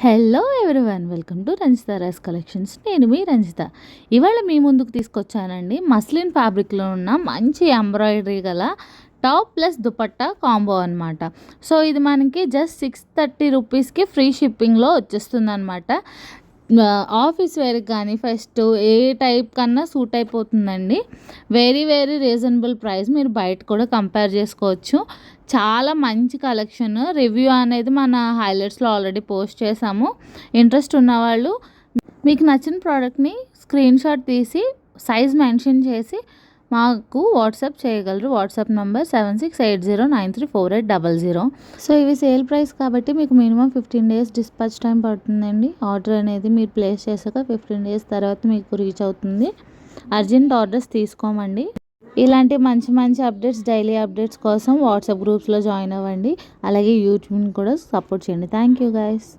Hello everyone, welcome to Ranjitha rice collections. నేను మీ రంజిత. ఇవాళ మీ ముందుకు తీసుకొచ్చానండి మస్లిన్ ఫ్యాబ్రిక్లో ఉన్న మంచి ఎంబ్రాయిడరీ గల టాప్ ప్లస్ దుపట్టా కాంబో అనమాట. సో ఇది మనకి జస్ట్ 630 రూపీస్కి ఫ్రీ షిప్పింగ్లో వచ్చేస్తుంది అనమాట. ఆఫీస్ వేర్కి కానీ ఫస్ట్ ఏ టైప్ కన్నా సూట్ అయిపోతుందండి. Very very reasonable price. మీరు బయట కూడా కంపేర్ చేసుకోవచ్చు. చాలా మంచి కలెక్షన్. రివ్యూ అనేది మన హైలైట్స్లో ఆల్రెడీ పోస్ట్ చేసాము. ఇంట్రెస్ట్ ఉన్నవాళ్ళు మీకు నచ్చిన ప్రోడక్ట్ని స్క్రీన్ షాట్ తీసి సైజ్ మెన్షన్ చేసి మాకు వాట్సాప్ చేయగలరు. WhatsApp number 7680934800. సో ఇవి సేల్ ప్రైస్ కాబట్టి మీకు మినిమం 15 డేస్ డిస్పాచ్ టైం పడుతుందండి. ఆర్డర్ అనేది మీరు ప్లేస్ చేశాక 15 డేస్ తర్వాత మీకు రీచ్ అవుతుంది. అర్జెంట్ ఆర్డర్స్ తీసుకోమండి. ఇలాంటి మంచి మంచి అప్డేట్స్, డైలీ అప్డేట్స్ కోసం వాట్సాప్ గ్రూప్స్లో జాయిన్ అవ్వండి. అలాగే యూట్యూబ్ని కూడా సపోర్ట్ చేయండి. Thank you guys.